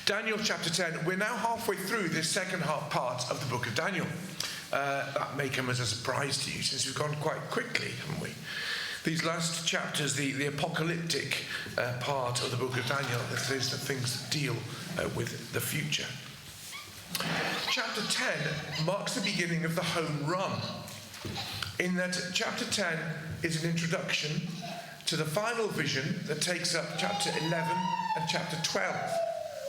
Daniel chapter 10. We're now halfway through this second half part of the book of Daniel. That may come as a surprise to you since we've gone quite quickly, haven't we? These last chapters, the apocalyptic part of the book of Daniel, that is the things that deal with the future. Chapter 10 marks the beginning of the home run, in that chapter 10 is an introduction to the final vision that takes up chapter 11 and chapter 12.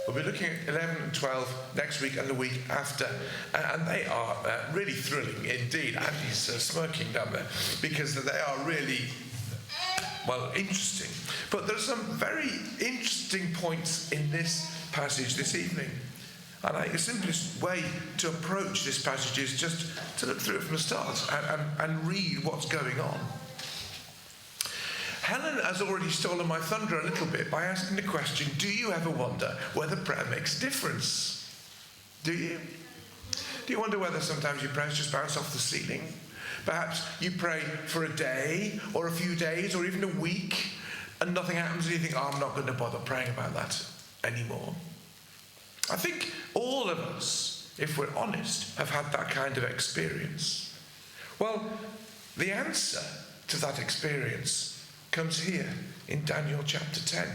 We'll be looking at 11 and 12 next week and the week after, and they are really thrilling indeed. Andy's smirking down there because they are really, well, interesting. But there are some very interesting points in this passage this evening. And I think the simplest way to approach this passage is just to look through it from the start and read what's going on. Helen has already stolen my thunder a little bit by asking the question, do you ever wonder whether prayer makes a difference? Do you? Do you wonder whether sometimes your prayers just bounce off the ceiling? Perhaps you pray for a day or a few days or even a week and nothing happens and you think, I'm not going to bother praying about that anymore. I think all of us, if we're honest, have had that kind of experience. Well, the answer to that experience comes here in Daniel chapter 10,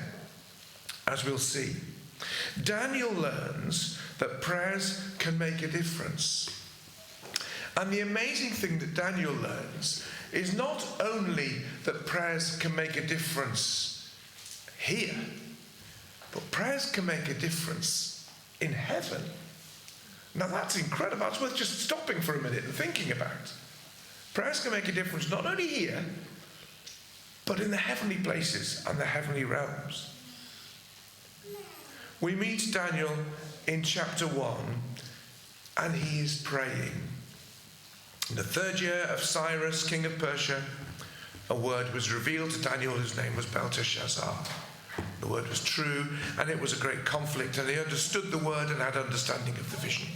as we'll see. Daniel learns that prayers can make a difference. And the amazing thing that Daniel learns is not only that prayers can make a difference here, but prayers can make a difference in heaven. Now that's incredible. That's worth just stopping for a minute and thinking about. Prayers can make a difference not only here, but in the heavenly places and the heavenly realms. We meet Daniel in chapter 1, and he is praying. In the 3rd year of Cyrus, king of Persia, a word was revealed to Daniel whose name was Belteshazzar. The word was true, and it was a great conflict, and he understood the word and had understanding of the vision.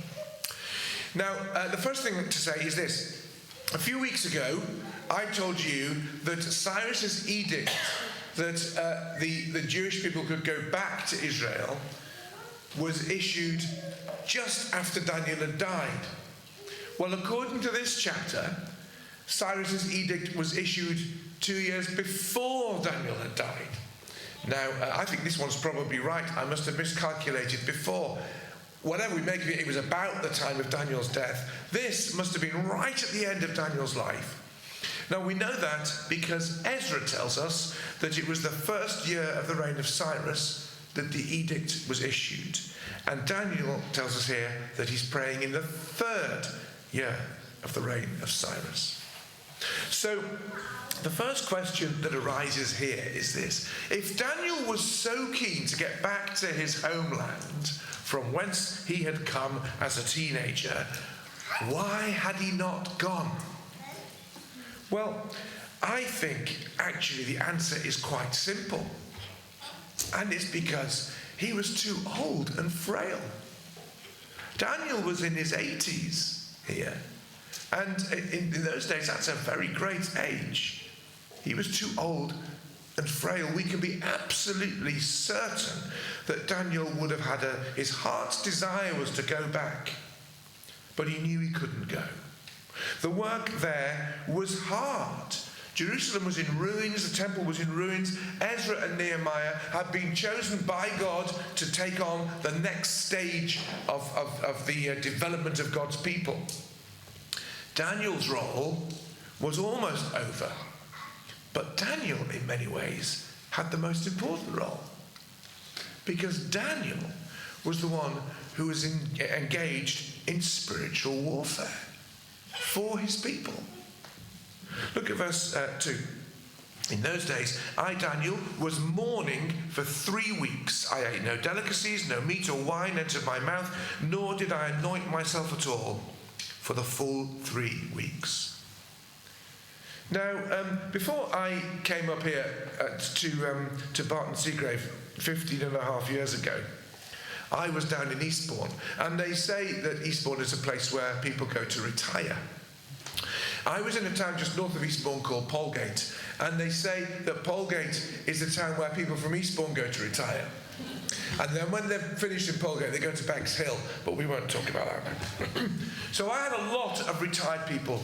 Now, the first thing to say is this. A few weeks ago, I told you that Cyrus's edict that the Jewish people could go back to Israel was issued just after Daniel had died. Well, according to this chapter, Cyrus's edict was issued 2 years before Daniel had died. Now, I think this one's probably right. I must have miscalculated before. Whatever we make of it, it was about the time of Daniel's death. This must have been right at the end of Daniel's life. Now, we know that because Ezra tells us that it was the 1st year of the reign of Cyrus that the edict was issued. And Daniel tells us here that he's praying in the 3rd year of the reign of Cyrus. So, the first question that arises here is this. If Daniel was so keen to get back to his homeland from whence he had come as a teenager, why had he not gone? Well, I think actually the answer is quite simple. And it's because he was too old and frail. Daniel was in his 80s here. And in those days, that's a very great age. He was too old and frail. We can be absolutely certain that Daniel would have had his heart's desire was to go back. But he knew he couldn't go. The work there was hard. Jerusalem was in ruins, the temple was in ruins. Ezra and Nehemiah had been chosen by God to take on the next stage of the development of God's people. Daniel's role was almost over. But Daniel, in many ways, had the most important role. Because Daniel was the one who was engaged in spiritual warfare for his people. Look at verse 2. In those days, I, Daniel, was mourning for 3 weeks. I ate no delicacies, no meat or wine entered my mouth, nor did I anoint myself at all for the full 3 weeks. Now, before I came up here to Barton Seagrave 15 and a half years ago, I was down in Eastbourne, and they say that Eastbourne is a place where people go to retire. I was in a town just north of Eastbourne called Polegate, and they say that Polegate is the town where people from Eastbourne go to retire. And then when they're finished in Polegate, they go to Bexhill, but we won't talk about that now. So I had a lot of retired people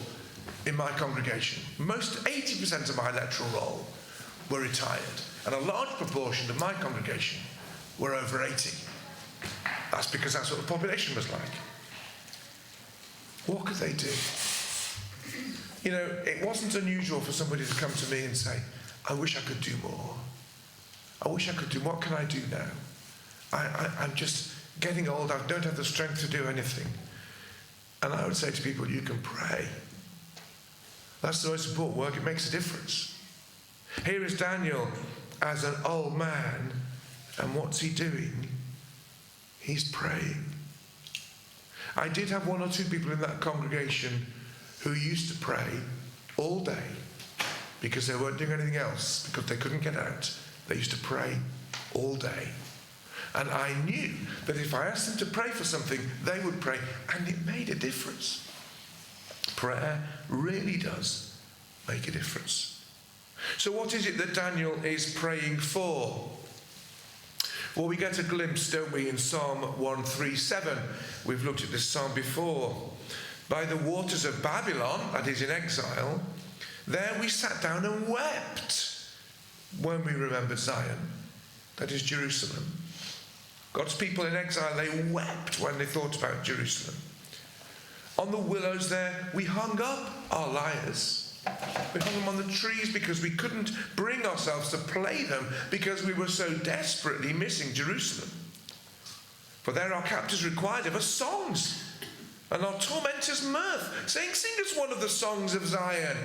in my congregation. 80% of my electoral roll were retired, and a large proportion of my congregation were over 80. That's because that's what the population was like. What could they do? You know, it wasn't unusual for somebody to come to me and say, I wish I could do more. I wish I could do, what can I do now? I'm just getting old, I don't have the strength to do anything. And I would say to people, you can pray. That's the most important work, it makes a difference. Here is Daniel as an old man, and what's he doing? He's praying. I did have one or two people in that congregation who used to pray all day because they weren't doing anything else, because they couldn't get out. They used to pray all day. And I knew that if I asked them to pray for something, they would pray, and it made a difference. Prayer really does make a difference. So what is it that Daniel is praying for? Well, we get a glimpse, don't we, in Psalm 137. We've looked at this psalm before. By the waters of Babylon, that is in exile, there we sat down and wept when we remembered Zion, that is Jerusalem. God's people in exile, they wept when they thought about Jerusalem. On the willows there, we hung up our lyres. We hung them on the trees because we couldn't bring ourselves to play them because we were so desperately missing Jerusalem. For there our captors required of us songs, and our tormentors mirth, saying, sing us one of the songs of Zion.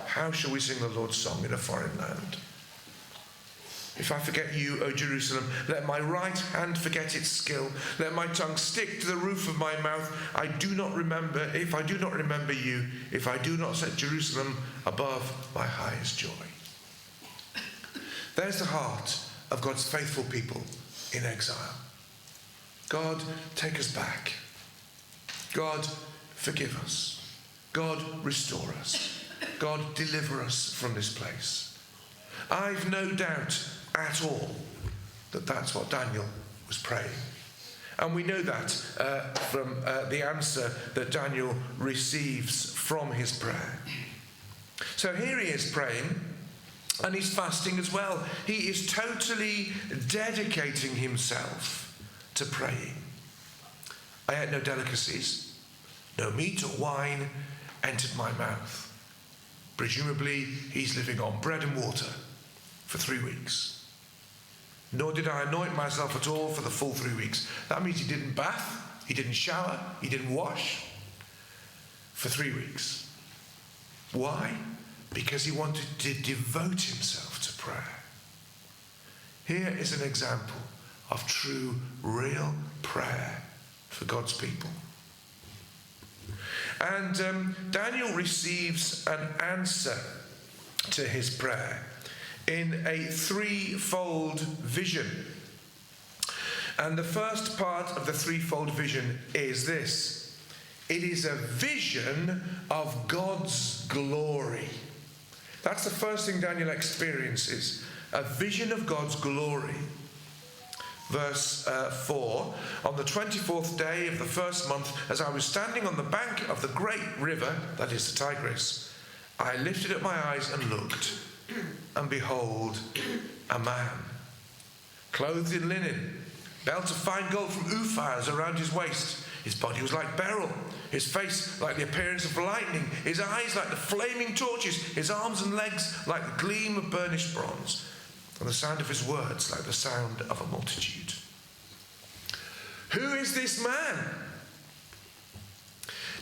How shall we sing the Lord's song in a foreign land? If I forget you, O Jerusalem, let my right hand forget its skill. Let my tongue stick to the roof of my mouth. If I do not remember you, if I do not set Jerusalem above my highest joy. There's the heart of God's faithful people in exile. God, take us back. God, forgive us. God, restore us. God, deliver us from this place. I've no doubt at all that that's what Daniel was praying. And we know that from the answer that Daniel receives from his prayer. So here he is praying, and he's fasting as well. He is totally dedicating himself to praying. I ate no delicacies, no meat or wine entered my mouth. Presumably he's living on bread and water for 3 weeks. Nor did I anoint myself at all for the full 3 weeks. That means he didn't bath, he didn't shower, he didn't wash for 3 weeks. Why? Because he wanted to devote himself to prayer. Here is an example of true, real prayer for God's people. And Daniel receives an answer to his prayer in a threefold vision. And the first part of the threefold vision is this. It is a vision of God's glory. That's the first thing Daniel experiences, a vision of God's glory. Verse 4, on the 24th day of the first month, as I was standing on the bank of the great river, that is the Tigris, I lifted up my eyes and looked, and behold, a man, clothed in linen, belt of fine gold from Uphaz around his waist. His body was like beryl, his face like the appearance of lightning, his eyes like the flaming torches, his arms and legs like the gleam of burnished bronze, and the sound of his words like the sound of a multitude. Who is this man?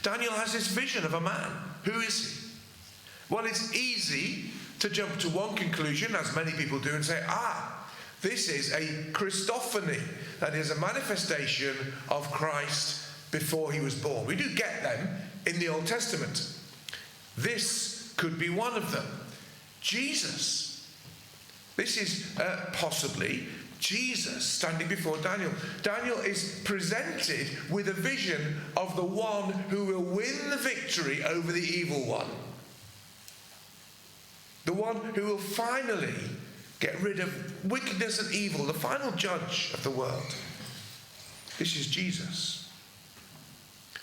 Daniel has this vision of a man. Who is he? Well, it's easy to jump to one conclusion, as many people do, and say, this is a Christophany. That is a manifestation of Christ before he was born. We do get them in the Old Testament. This could be one of them. Jesus. This is possibly Jesus standing before Daniel. Daniel is presented with a vision of the one who will win the victory over the evil one. The one who will finally get rid of wickedness and evil, the final judge of the world. This is Jesus.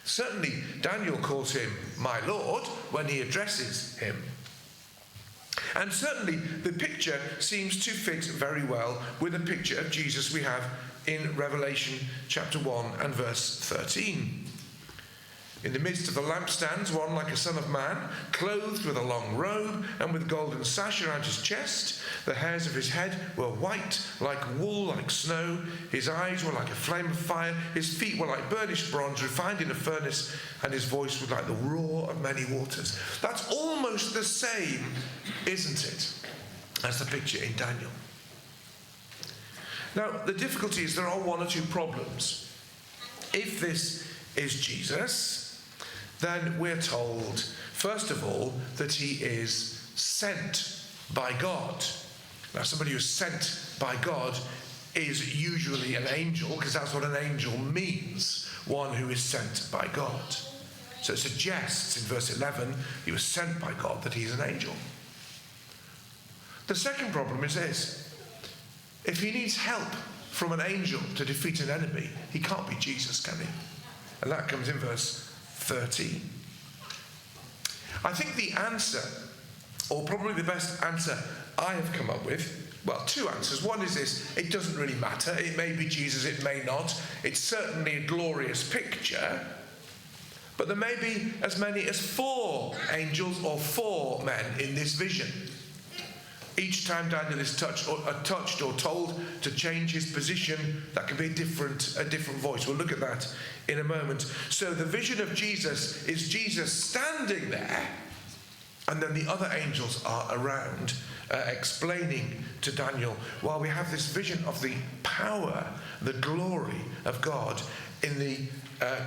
Certainly, Daniel calls him my Lord when he addresses him. And certainly, the picture seems to fit very well with the picture of Jesus we have in Revelation chapter 1 and verse 13. In the midst of the lampstands, one like a son of man, clothed with a long robe and with golden sash around his chest. The hairs of his head were white, like wool, like snow. His eyes were like a flame of fire. His feet were like burnished bronze, refined in a furnace, and his voice was like the roar of many waters. That's almost the same, isn't it, as the picture in Daniel. Now, the difficulty is there are one or two problems. If this is Jesus, then we're told, first of all, that he is sent by God. Now, somebody who's sent by God is usually an angel, because that's what an angel means, one who is sent by God. So it suggests in verse 11, he was sent by God, that he's an angel. The second problem is this: if he needs help from an angel to defeat an enemy, he can't be Jesus, can he? And that comes in verse 13. I think the answer, or probably the best answer I have come up with, well, two answers. One is this: it doesn't really matter. It may be Jesus, it may not. It's certainly a glorious picture. But there may be as many as 4 angels or 4 men in this vision. Each time Daniel is touched or told to change his position, that can be a different voice. We'll look at that in a moment. So the vision of Jesus is Jesus standing there, and then the other angels are around explaining to Daniel, while we have this vision of the power, the glory of God in the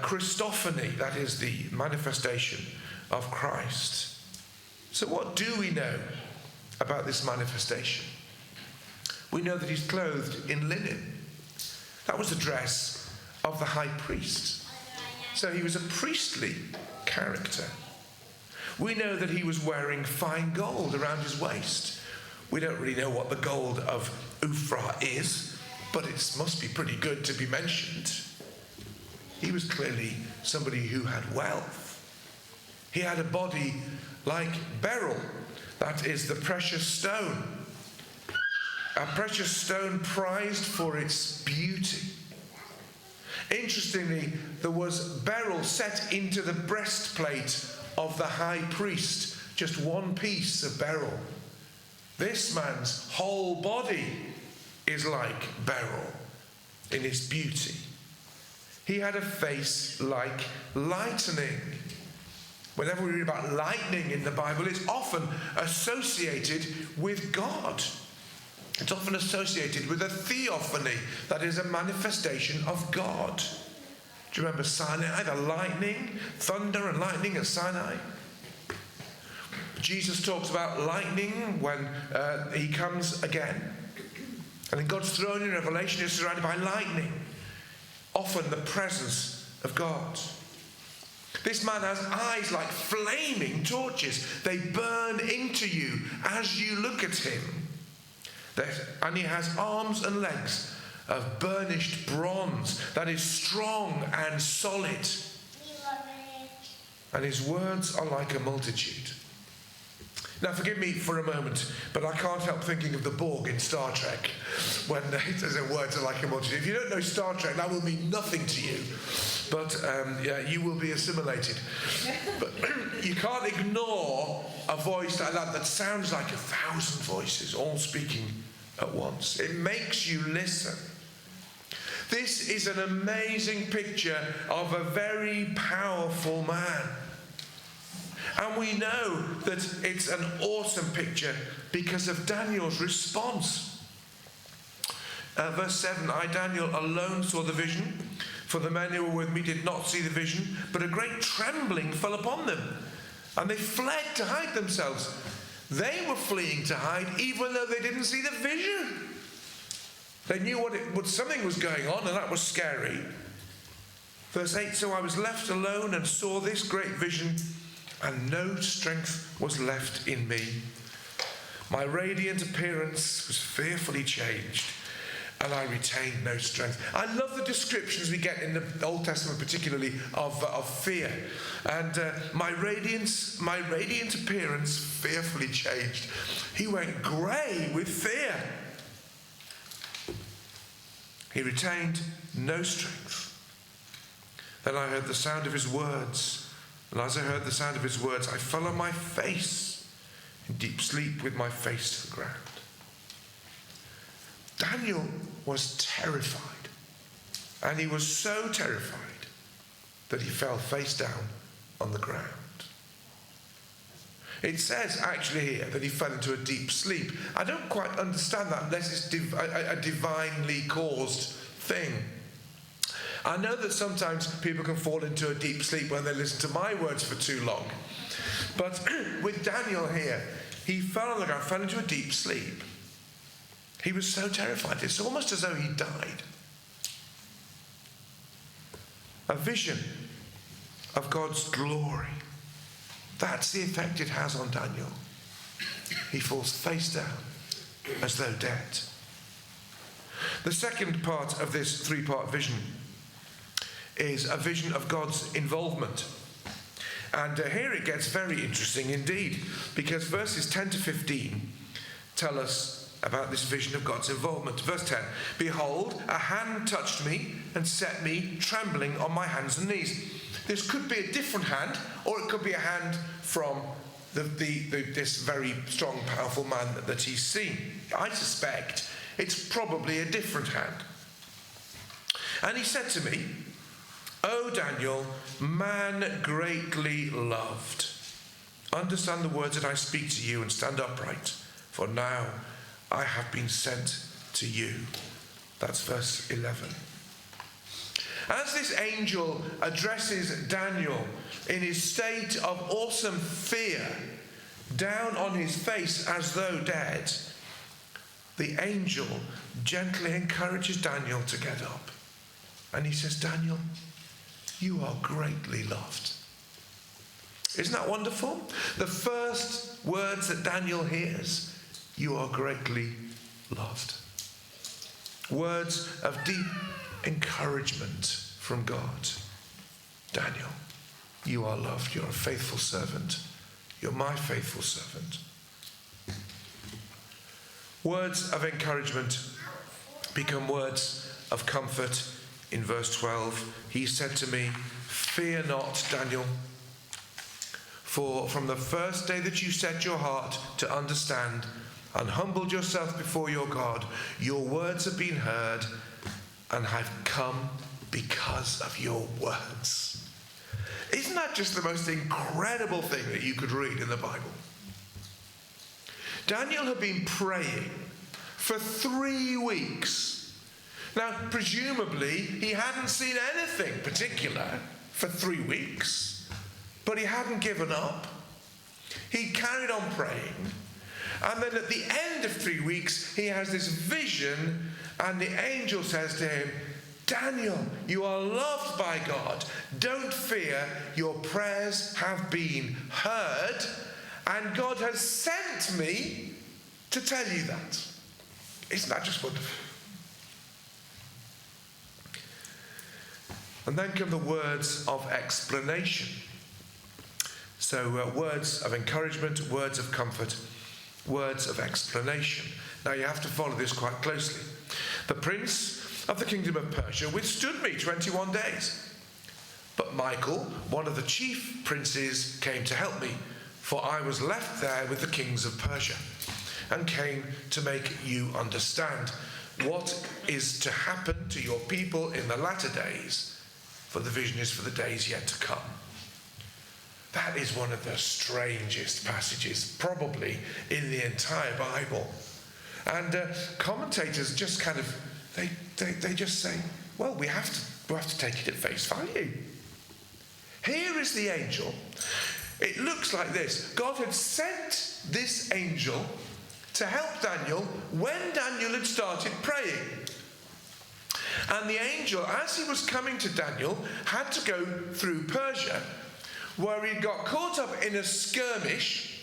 Christophany, that is the manifestation of Christ. So what do we know about this manifestation? We know that he's clothed in linen. That was the dress of the high priest. So he was a priestly character. We know that he was wearing fine gold around his waist. We don't really know what the gold of Ophrah is, but it must be pretty good to be mentioned. He was clearly somebody who had wealth. He had a body like beryl, that is the precious stone. A precious stone prized for its beauty. Interestingly, there was beryl set into the breastplate of the high priest. Just one piece of beryl. This man's whole body is like beryl in its beauty. He had a face like lightning. Whenever we read about lightning in the Bible, it's often associated with God. It's often associated with a theophany, that is a manifestation of God. Do you remember Sinai, the lightning, thunder and lightning at Sinai? Jesus talks about lightning when he comes again. And in God's throne in Revelation is surrounded by lightning, often the presence of God. This man has eyes like flaming torches. They burn into you as you look at him. And he has arms and legs of burnished bronze that is strong and solid. And his words are like a multitude. Now forgive me for a moment, but I can't help thinking of the Borg in Star Trek when it says their words are like a multitude. If you don't know Star Trek, that will mean nothing to you. But you will be assimilated. But you can't ignore a voice like that sounds like 1,000 voices all speaking at once. It makes you listen. This is an amazing picture of a very powerful man. And we know that it's an awesome picture because of Daniel's response. Verse 7, I, Daniel, alone saw the vision, for the men who were with me did not see the vision, but a great trembling fell upon them, and they fled to hide themselves. They were fleeing to hide even though they didn't see the vision. They knew what something was going on, and that was scary. Verse 8, so I was left alone and saw this great vision, and no strength was left in me. My radiant appearance was fearfully changed, and I retained no strength. I love the descriptions we get in the Old Testament, particularly of fear. And my radiant appearance fearfully changed. He went grey with fear. He retained no strength. Then I heard the sound of his words, and as I heard the sound of his words, I fell on my face in deep sleep with my face to the ground. Daniel was terrified, and he was so terrified that he fell face down on the ground. It says actually here that he fell into a deep sleep. I don't quite understand that unless it's a divinely caused thing. I know that sometimes people can fall into a deep sleep when they listen to my words for too long. But with Daniel here, he fell on the ground, fell into a deep sleep. He was so terrified. It's almost as though he died. A vision of God's glory. That's the effect it has on Daniel. He falls face down as though dead. The second part of this three-part vision is a vision of God's involvement. And here it gets very interesting indeed, because verses 10 to 15 tell us about this vision of God's involvement. Verse 10, behold, a hand touched me and set me trembling on my hands and knees. This could be a different hand, or it could be a hand from this very strong, powerful man that he's seen. I suspect it's probably a different hand. And he said to me, O Daniel, man greatly loved, understand the words that I speak to you and stand upright, for now I have been sent to you. That's verse 11. As this angel addresses Daniel in his state of awesome fear, down on his face as though dead, the angel gently encourages Daniel to get up. And he says, Daniel, you are greatly loved. Isn't that wonderful? The first words that Daniel hears, you are greatly loved. Words of deep encouragement from God. Daniel, you are loved. You're a faithful servant. You're my faithful servant. Words of encouragement become words of comfort. In verse 12, he said to me, fear not, Daniel, for from the first day that you set your heart to understand and humbled yourself before your God, your words have been heard and have come because of your words. Isn't that just the most incredible thing that you could read in the Bible? Daniel had been praying for 3 weeks. Now, presumably, he hadn't seen anything particular for 3 weeks, but he hadn't given up. He carried on praying, and then at the end of 3 weeks, he has this vision, and the angel says to him, Daniel, you are loved by God. Don't fear, your prayers have been heard, and God has sent me to tell you that. Isn't that just wonderful? And then come the words of explanation. So words of encouragement, words of comfort, words of explanation. Now you have to follow this quite closely. The prince of the kingdom of Persia withstood me 21 days. But Michael, one of the chief princes, came to help me, for I was left there with the kings of Persia, and came to make you understand what is to happen to your people in the latter days, for the vision is for the days yet to come. That is one of the strangest passages probably in the entire Bible. And commentators just kind of, they just say, well, we have to take it at face value. Here is the angel. It looks like this. God had sent this angel to help Daniel when Daniel had started praying. And the angel, as he was coming to Daniel, had to go through Persia, where he got caught up in a skirmish.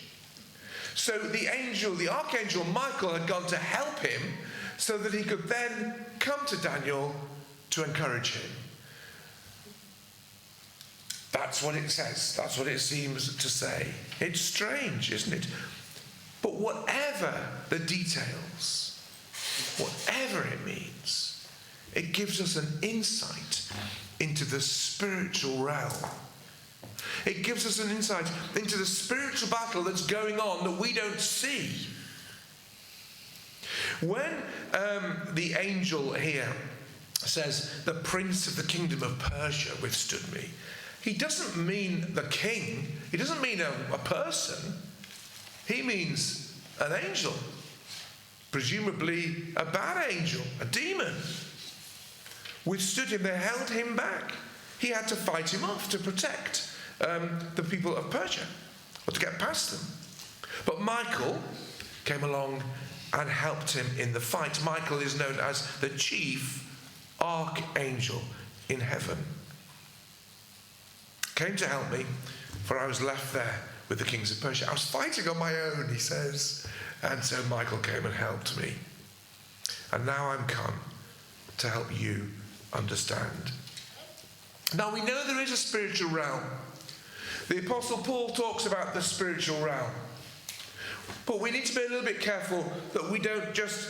So the archangel Michael had gone to help him so that he could then come to Daniel to encourage him. That's what it says. That's what it seems to say. It's strange, isn't it? But whatever the details, whatever it means, it gives us an insight into the spiritual realm. It gives us an insight into the spiritual battle that's going on that we don't see. When the angel here says, the prince of the kingdom of Persia withstood me, he doesn't mean the king. He doesn't mean a person. He means an angel. Presumably a bad angel, a demon. Withstood him. They held him back. He had to fight him off to protect the people of Persia, or to get past them. But Michael came along and helped him in the fight. Michael is known as the chief archangel in heaven. Came to help me, for I was left there with the kings of Persia. I was fighting on my own, he says. And so Michael came and helped me. And now I'm come to help you understand. Now we know there is a spiritual realm. The Apostle Paul talks about the spiritual realm. But we need to be a little bit careful that we don't just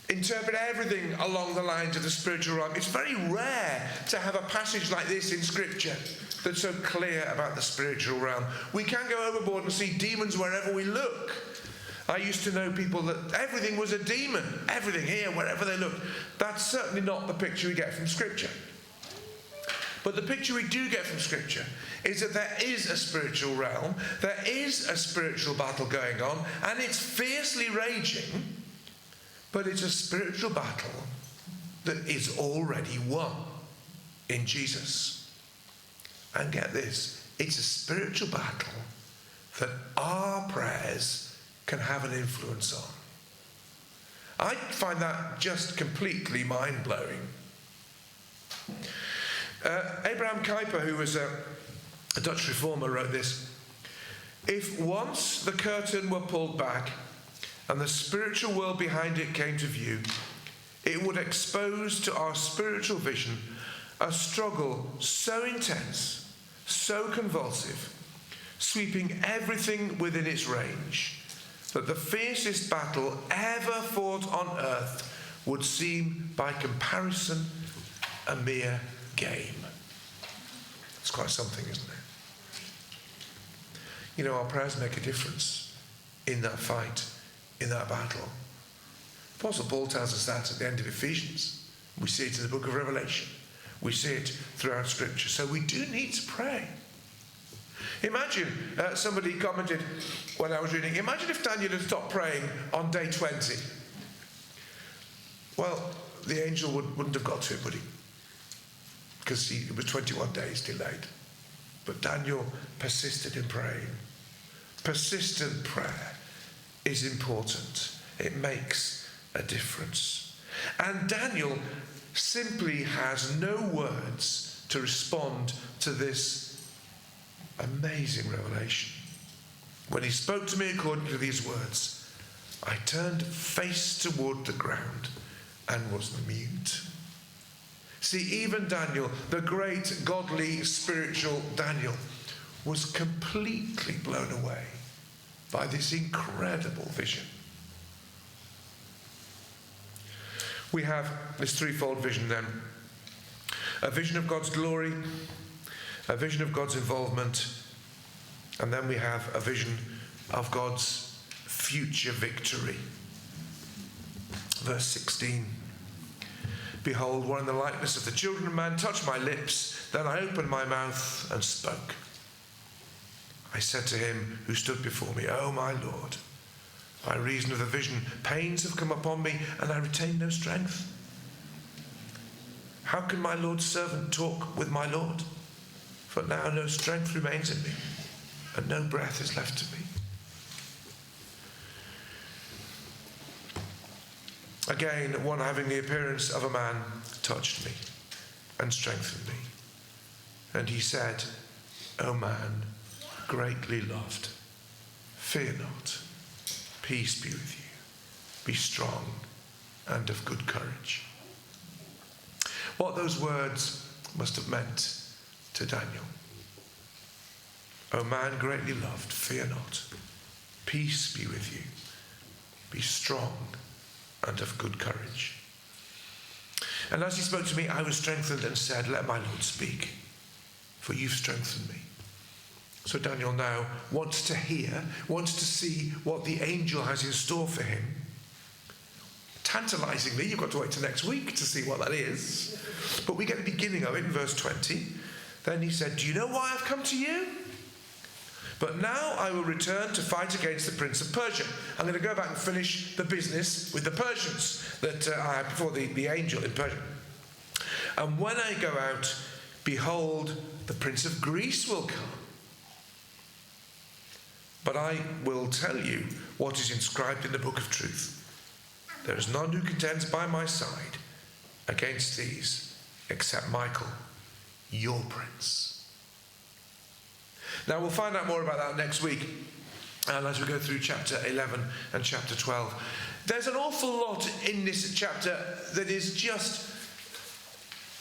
interpret everything along the lines of the spiritual realm. It's very rare to have a passage like this in Scripture that's so clear about the spiritual realm. We can go overboard and see demons wherever we look. I used to know people that everything was a demon. Everything here, wherever they looked. That's certainly not the picture we get from Scripture. But the picture we do get from Scripture is that there is a spiritual realm, there is a spiritual battle going on, and it's fiercely raging, but it's a spiritual battle that is already won in Jesus. And get this, it's a spiritual battle that our prayers can have an influence on. I find that just completely mind-blowing. Abraham Kuyper, who was a Dutch reformer, wrote this: if once the curtain were pulled back and the spiritual world behind it came to view, it would expose to our spiritual vision a struggle so intense, so convulsive, sweeping everything within its range, that the fiercest battle ever fought on earth would seem by comparison a mere game. It's quite something, isn't it? You know, our prayers make a difference in that fight, in that battle. Apostle Paul tells us that at the end of Ephesians. We see it in the book of Revelation. We see it throughout Scripture. So we do need to pray. Imagine, somebody commented when I was reading, imagine if Daniel had stopped praying on day 20. Well, the angel wouldn't have got to it, would he? Because it was 21 days delayed. But Daniel persisted in praying. Persistent prayer is important. It makes a difference. And Daniel simply has no words to respond to this amazing revelation. When he spoke to me according to these words, I turned face toward the ground and was mute. See, even Daniel, the great godly spiritual Daniel, was completely blown away by this incredible vision. We have this threefold vision then. A vision of God's glory, a vision of God's involvement, and then we have a vision of God's future victory. Verse 16. Behold, one in the likeness of the children of man touched my lips. Then I opened my mouth and spoke. I said to him who stood before me, O my Lord, by reason of the vision, pains have come upon me, and I retain no strength. How can my Lord's servant talk with my Lord? For now no strength remains in me, and no breath is left to me. Again, one having the appearance of a man touched me and strengthened me. And he said, O man, greatly loved, fear not, Peace be with you. Be strong and of good courage. What those words must have meant to Daniel. O man greatly loved, fear not. Peace be with you. Be strong and of good courage. And as he spoke to me, I was strengthened and said, let my Lord speak, for you've strengthened me. So Daniel now wants to hear, wants to see what the angel has in store for him. Tantalizingly, you've got to wait till next week to see what that is. But we get the beginning of it in verse 20. Then he said, do you know why I've come to you? But now I will return to fight against the prince of Persia. I'm going to go back and finish the business with the Persians that I had before the angel in Persia. And when I go out, behold, the prince of Greece will come. But I will tell you what is inscribed in the book of truth. There is none who contends by my side against these except Michael, your prince. Now we'll find out more about that next week, and as we go through chapter 11 and chapter 12. There's an awful lot in this chapter that is just,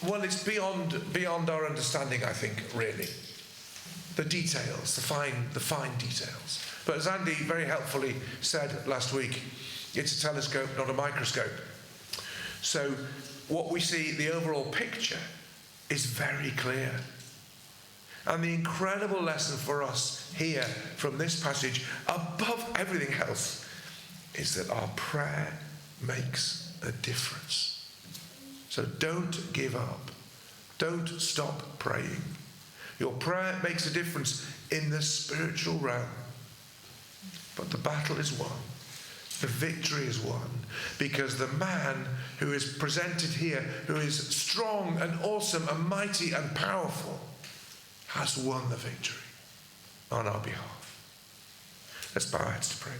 well, it's beyond our understanding, I think, really. The details, the fine details. But as Andy very helpfully said last week, it's a telescope, not a microscope. So what we see, the overall picture, is very clear. And the incredible lesson for us here from this passage, above everything else, is that our prayer makes a difference. So don't give up. Don't stop praying. Your prayer makes a difference in the spiritual realm. But the battle is won. The victory is won. Because the man who is presented here, who is strong and awesome and mighty and powerful, has won the victory on our behalf. Let's bow our heads to pray.